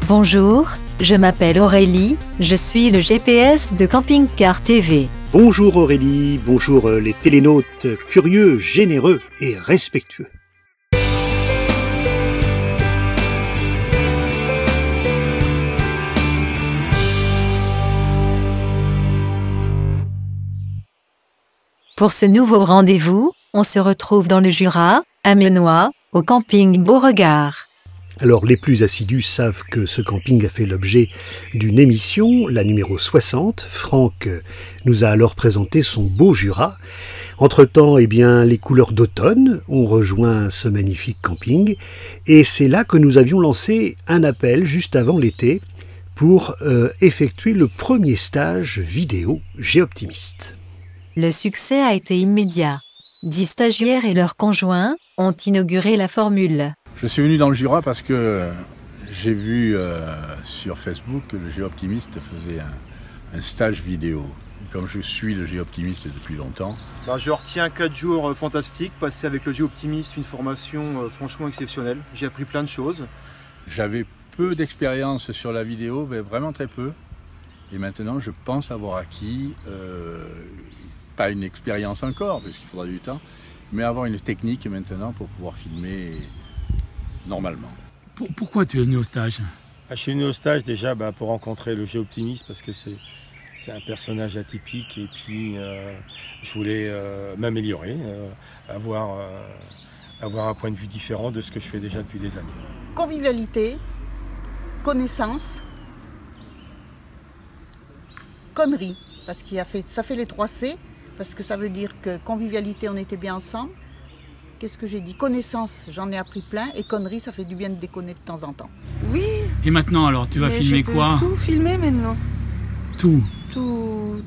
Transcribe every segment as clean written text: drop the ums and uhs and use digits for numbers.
Bonjour, je m'appelle Aurélie, je suis le GPS de Camping Car TV. Bonjour Aurélie, bonjour les télénautes curieux, généreux et respectueux. Pour ce nouveau rendez-vous, on se retrouve dans le Jura, à Menoix, au camping Beauregard. Alors les plus assidus savent que ce camping a fait l'objet d'une émission, la numéro 60. Franck nous a alors présenté son beau Jura. Entre-temps, eh bien, les couleurs d'automne ont rejoint ce magnifique camping. Et c'est là que nous avions lancé un appel juste avant l'été pour effectuer le premier stage vidéo Géoptimiste. Le succès a été immédiat. 10 stagiaires et leurs conjoints ont inauguré la formule. Je suis venu dans le Jura parce que j'ai vu sur Facebook que le Géoptimiste faisait un stage vidéo. Comme je suis le Géoptimiste depuis longtemps. Je retiens 4 jours fantastiques, passés avec le Géoptimiste, une formation franchement exceptionnelle. J'ai appris plein de choses. J'avais peu d'expérience sur la vidéo, mais vraiment très peu. Et maintenant, je pense avoir acquis, pas une expérience encore, parce qu'il faudra du temps, mais avoir une technique maintenant pour pouvoir filmer normalement. Pourquoi tu es venu au stage? Je suis venu au stage déjà pour rencontrer le Géoptimiste parce que c'est un personnage atypique et puis je voulais m'améliorer, avoir un point de vue différent de ce que je fais déjà depuis des années. Convivialité, connaissance, connerie, parce qu'il a fait, ça fait les 3 C, parce que ça veut dire que convivialité, on était bien ensemble. Qu'est-ce que j'ai dit? Connaissance, j'en ai appris plein, et conneries, ça fait du bien de déconner de temps en temps. Oui. Et maintenant alors, tu vas filmer quoi? Je peux tout filmer maintenant. Tout. Tout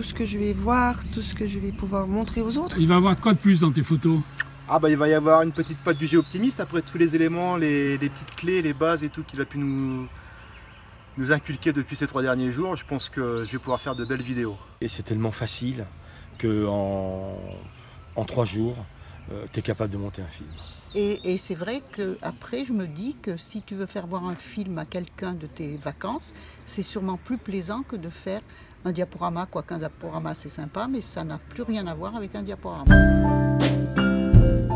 ce que je vais voir, tout ce que je vais pouvoir montrer aux autres. Il va y avoir quoi de plus dans tes photos? Il va y avoir une petite patte du Géoptimiste, après tous les éléments, les petites clés, les bases et tout qu'il a pu nous inculquer depuis ces 3 derniers jours. Je pense que je vais pouvoir faire de belles vidéos. Et c'est tellement facile qu'en 3 jours, tu es capable de monter un film. Et c'est vrai qu'après, je me dis que si tu veux faire voir un film à quelqu'un de tes vacances, c'est sûrement plus plaisant que de faire un diaporama, quoique un diaporama c'est sympa, mais ça n'a plus rien à voir avec un diaporama.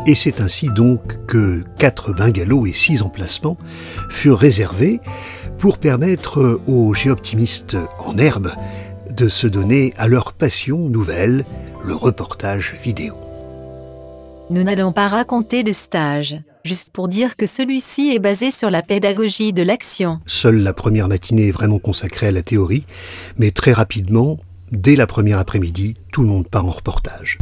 Et c'est ainsi donc que 4 bungalows et 6 emplacements furent réservés pour permettre aux géoptimistes en herbe de se donner à leur passion nouvelle, le reportage vidéo. Nous n'allons pas raconter le stage, juste pour dire que celui-ci est basé sur la pédagogie de l'action. Seule la première matinée est vraiment consacrée à la théorie, mais très rapidement, dès la première après-midi, tout le monde part en reportage.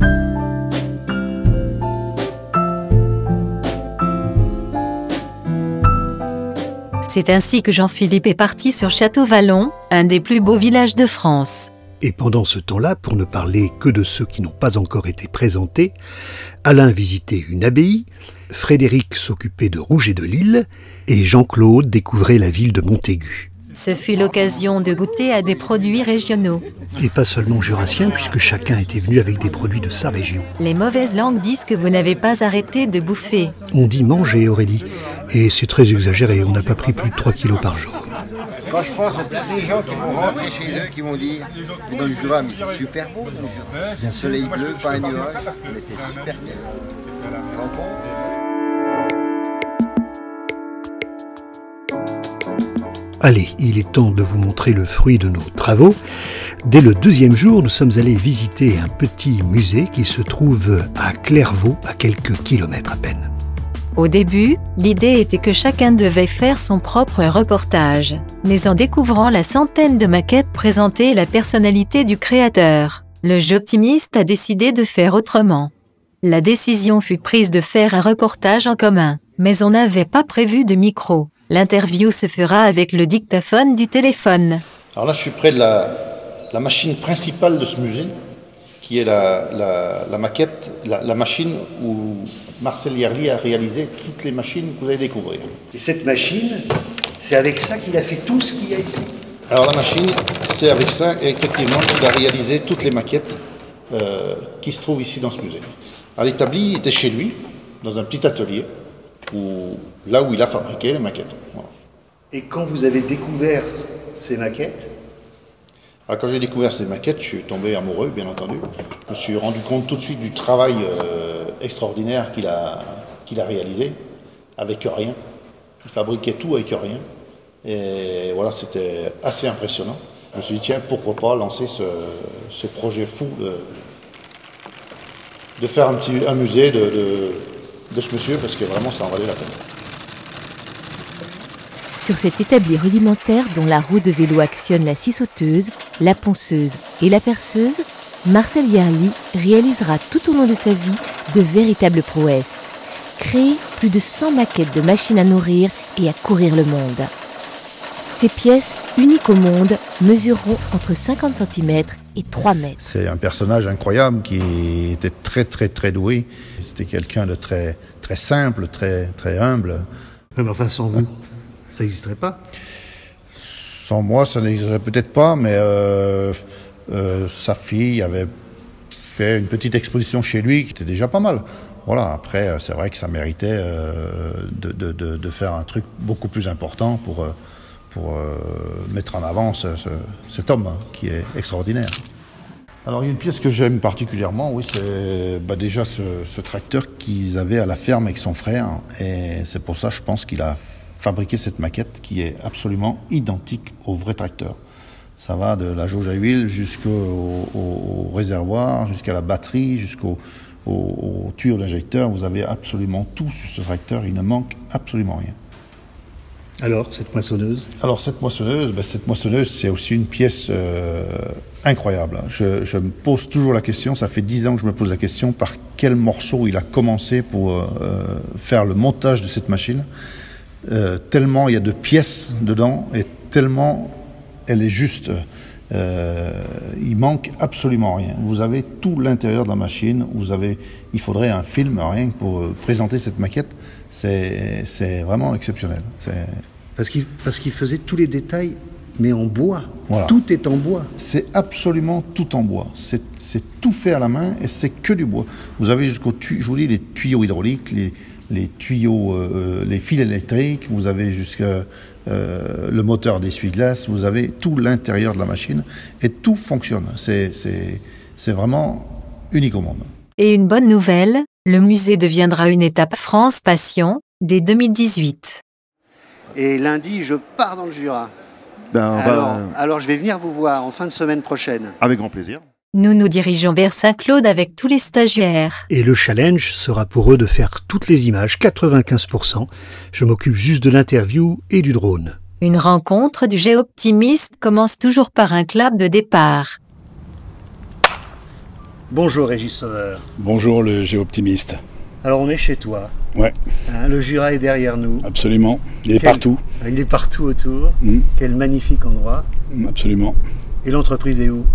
C'est ainsi que Jean-Philippe est parti sur Château-Vallon, un des plus beaux villages de France. Et pendant ce temps-là, pour ne parler que de ceux qui n'ont pas encore été présentés, Alain visitait une abbaye, Frédéric s'occupait de Rouget et de Lille, et Jean-Claude découvrait la ville de Montaigu. Ce fut l'occasion de goûter à des produits régionaux. Et pas seulement jurassiens, puisque chacun était venu avec des produits de sa région. Les mauvaises langues disent que vous n'avez pas arrêté de bouffer. On dit manger, Aurélie, et c'est très exagéré, on n'a pas pris plus de 3 kilos par jour. Quand je pense à tous ces gens qui vont rentrer chez eux, qui vont dire « Dans le Jura, mais c'est super beau dans le Jura. Le soleil bleu, pas un nuage, on était super bien. » Allez, il est temps de vous montrer le fruit de nos travaux. Dès le 2e jour, nous sommes allés visiter un petit musée qui se trouve à Clairvaux, à quelques kilomètres à peine. Au début, l'idée était que chacun devait faire son propre reportage. Mais en découvrant la centaine de maquettes présentées et la personnalité du créateur, le Géoptimiste a décidé de faire autrement. La décision fut prise de faire un reportage en commun, mais on n'avait pas prévu de micro. L'interview se fera avec le dictaphone du téléphone. Alors là, je suis près de la machine principale de ce musée, qui est la maquette, la machine où Marcel Yerli a réalisé toutes les machines que vous allez découvrir. Et cette machine, c'est avec ça qu'il a fait tout ce qu'il y a ici. Alors la machine, c'est avec ça, effectivement, qu'il a réalisé toutes les maquettes qui se trouvent ici dans ce musée. Alors l'établi était chez lui, dans un petit atelier, là où il a fabriqué les maquettes. Voilà. Et quand vous avez découvert ces maquettes? Alors, quand j'ai découvert ces maquettes, je suis tombé amoureux, bien entendu. Je me suis rendu compte tout de suite du travail extraordinaire qu'il a réalisé, avec rien. Il fabriquait tout avec rien. Et voilà, c'était assez impressionnant. Je me suis dit, tiens, pourquoi pas lancer ce projet fou de faire un musée de ce monsieur, parce que vraiment, ça en valait la peine. Sur cet établi rudimentaire dont la roue de vélo actionne la scie sauteuse, la ponceuse et la perceuse, Marcel Yerli réalisera tout au long de sa vie de véritables prouesses. Créer plus de 100 maquettes de machines à nourrir et à courir le monde. Ces pièces, uniques au monde, mesureront entre 50 cm et 3 mètres. C'est un personnage incroyable qui était très doué. C'était quelqu'un de très simple, très humble. Mais enfin, sans vous, ça n'existerait pas? Sans moi, ça n'existerait peut-être pas, mais sa fille avait fait une petite exposition chez lui qui était déjà pas mal. Voilà, après, c'est vrai que ça méritait de faire un truc beaucoup plus important pour mettre en avant cet homme qui est extraordinaire. Alors il y a une pièce que j'aime particulièrement, oui, c'est déjà ce tracteur qu'ils avaient à la ferme avec son frère, et c'est pour ça, je pense, qu'il a fabriqué cette maquette qui est absolument identique au vrai tracteur. Ça va de la jauge à huile jusqu'au réservoir, jusqu'à la batterie, jusqu'au tuyau d'injecteur. Vous avez absolument tout sur ce tracteur, il ne manque absolument rien. Alors, cette moissonneuse? Alors, cette moissonneuse, c'est aussi une pièce incroyable. Je me pose toujours la question, ça fait 10 ans que je me pose la question, par quel morceau il a commencé pour faire le montage de cette machine. Tellement il y a de pièces dedans, et tellement elle est juste. Il manque absolument rien. Vous avez tout l'intérieur de la machine. Il faudrait un film rien que pour présenter cette maquette. C'est vraiment exceptionnel. Parce qu'il faisait tous les détails, mais en bois. Voilà. Tout est en bois. C'est absolument tout en bois. C'est tout fait à la main, et c'est que du bois. Vous avez je vous dis, les tuyaux hydrauliques, les tuyaux, les fils électriques, vous avez jusqu'à le moteur d'essuie-glace, vous avez tout l'intérieur de la machine, et tout fonctionne. C'est vraiment unique au monde. Et une bonne nouvelle, le musée deviendra une étape France Passion dès 2018. Et lundi, je pars dans le Jura. Alors je vais venir vous voir en fin de semaine prochaine. Avec grand plaisir. Nous nous dirigeons vers Saint-Claude avec tous les stagiaires. Et le challenge sera pour eux de faire toutes les images, 95%. Je m'occupe juste de l'interview et du drone. Une rencontre du Géoptimiste commence toujours par un clap de départ. Bonjour Régis Sauveur. Bonjour le Géoptimiste. Alors on est chez toi. Ouais. Le Jura est derrière nous. Absolument. Il est partout. Il est partout autour. Quel magnifique endroit. Absolument. Et l'entreprise est où?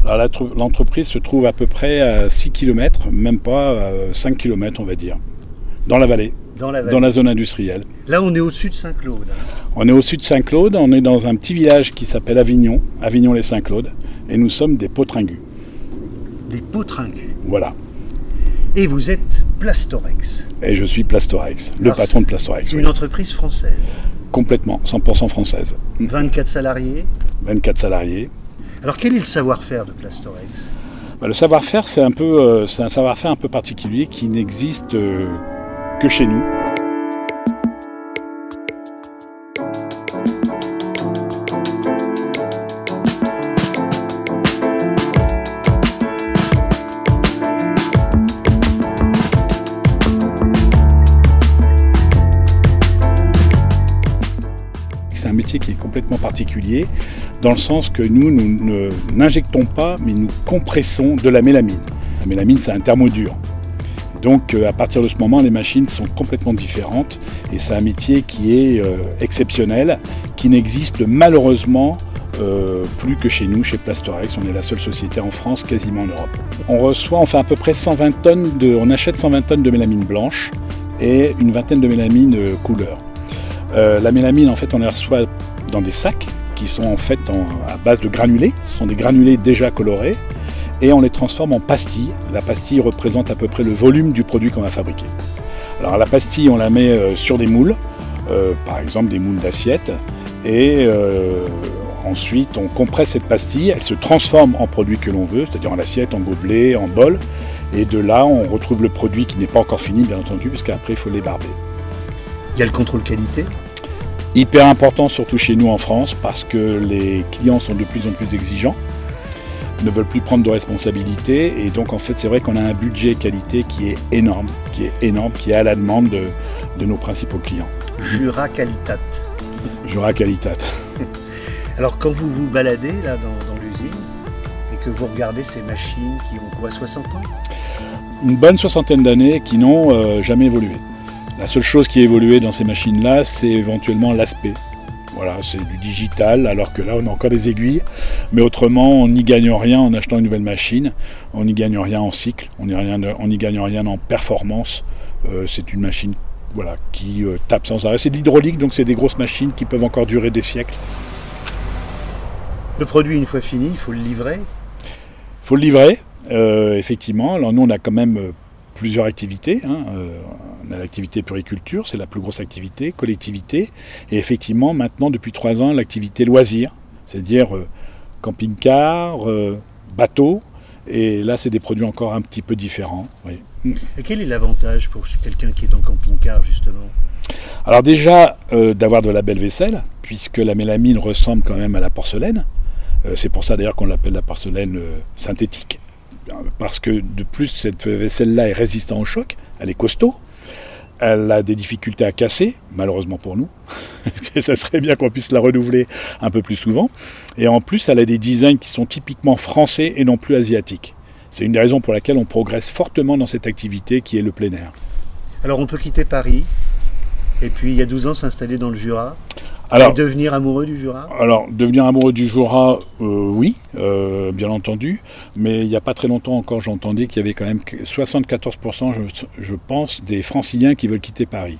Alors l'entreprise se trouve à peu près à 6 km, même pas à 5 km on va dire, dans la vallée, dans la zone industrielle. Là on est au-dessus de Saint-Claude. On est au-dessus de Saint-Claude, on est dans un petit village qui s'appelle Avignon, Avignon-les-Saint-Claude, et nous sommes des Potringus. Des Potringus. Voilà. Et vous êtes Plastorex. Et je suis Plastorex, le patron de Plastorex. Une entreprise française. Complètement, 100% française. 24 salariés. 24 salariés. Alors quel est le savoir-faire de Plastorex? Le savoir-faire, c'est un savoir-faire un peu particulier qui n'existe que chez nous. C'est un métier qui est complètement particulier, dans le sens que nous n'injectons pas, mais nous compressons de la mélamine. La mélamine, c'est un thermodure. Donc à partir de ce moment, les machines sont complètement différentes, et c'est un métier qui est exceptionnel, qui n'existe malheureusement plus que chez nous, chez Plastorex. On est la seule société en France, quasiment en Europe. On fait à peu près 120 tonnes on achète 120 tonnes de mélamine blanche et une vingtaine de mélamine couleur. La mélamine, en fait, on les reçoit dans des sacs qui sont en fait à base de granulés. Ce sont des granulés déjà colorés, et on les transforme en pastilles. La pastille représente à peu près le volume du produit qu'on va fabriquer. Alors la pastille, on la met sur des moules, par exemple des moules d'assiette, Et ensuite, on compresse cette pastille, elle se transforme en produit que l'on veut, c'est-à-dire en assiette, en gobelet, en bol. Et de là, on retrouve le produit qui n'est pas encore fini, bien entendu, puisqu'après, il faut l'ébarber. Il y a le contrôle qualité. Hyper important, surtout chez nous en France, parce que les clients sont de plus en plus exigeants, ne veulent plus prendre de responsabilités. Et donc, en fait, c'est vrai qu'on a un budget qualité qui est énorme, qui est à la demande de nos principaux clients. Jura Qualitat. Jura Qualitat. Alors, quand vous vous baladez là dans l'usine et que vous regardez ces machines qui ont quoi, 60 ans? Une bonne soixantaine d'années qui n'ont jamais évolué. La seule chose qui a évolué dans ces machines-là, c'est éventuellement l'aspect. Voilà, c'est du digital, alors que là, on a encore des aiguilles. Mais autrement, on n'y gagne rien en achetant une nouvelle machine. On n'y gagne rien en cycle, on n'y gagne rien en performance. C'est une machine qui tape sans arrêt. C'est de l'hydraulique, donc c'est des grosses machines qui peuvent encore durer des siècles. Le produit, une fois fini, il faut le livrer. Il faut le livrer, effectivement. Alors nous, on a quand même plusieurs activités. On a l'activité puriculture, c'est la plus grosse activité, collectivité. Et effectivement, maintenant, depuis 3 ans, l'activité loisir, c'est-à-dire camping-car, bateau. Et là, c'est des produits encore un petit peu différents. Oui. Et quel est l'avantage pour quelqu'un qui est en camping-car, justement? Alors déjà, d'avoir de la belle vaisselle, puisque la mélamine ressemble quand même à la porcelaine. C'est pour ça d'ailleurs qu'on l'appelle la porcelaine synthétique. Parce que de plus, cette vaisselle-là est résistante au choc, elle est costaud, elle a des difficultés à casser, malheureusement pour nous, parce que ça serait bien qu'on puisse la renouveler un peu plus souvent. Et en plus, elle a des designs qui sont typiquement français et non plus asiatiques. C'est une des raisons pour laquelle on progresse fortement dans cette activité qui est le plein air. Alors on peut quitter Paris, et puis il y a 12 ans s'installer dans le Jura. Alors, et devenir amoureux du Jura? Alors, devenir amoureux du Jura, oui, bien entendu. Mais il n'y a pas très longtemps encore, j'entendais qu'il y avait quand même 74%, je pense, des Franciliens qui veulent quitter Paris.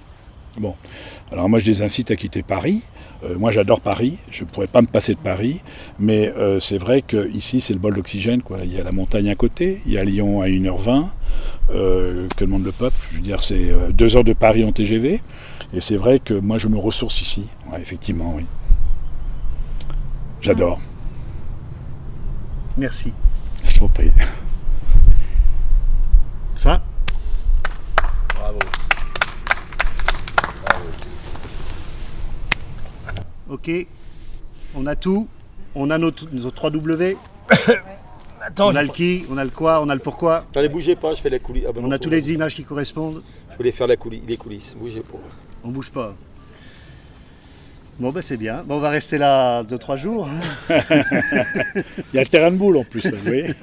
Bon, alors moi je les incite à quitter Paris. Moi j'adore Paris, je ne pourrais pas me passer de Paris. Mais c'est vrai qu'ici c'est le bol d'oxygène, quoi. Il y a la montagne à côté, il y a Lyon à 1h20. Que demande le peuple? Je veux dire, c'est 2 heures de Paris en TGV. Et c'est vrai que moi je me ressource ici, ouais, effectivement, oui. J'adore. Merci. Je t'en prie. Fin. Bravo. Ok, on a tout. On a nos 3 W. Attends, on a le qui, on a le quoi, on a le pourquoi. Allez, bougez pas, je fais la coulisse. Ah, on a toutes les images qui correspondent. Je voulais faire les coulisses, bougez pas. On bouge pas. Bon ben c'est bien. Bon, on va rester là 2-3 jours. Il y a le terrain de boule en plus, vous voyez.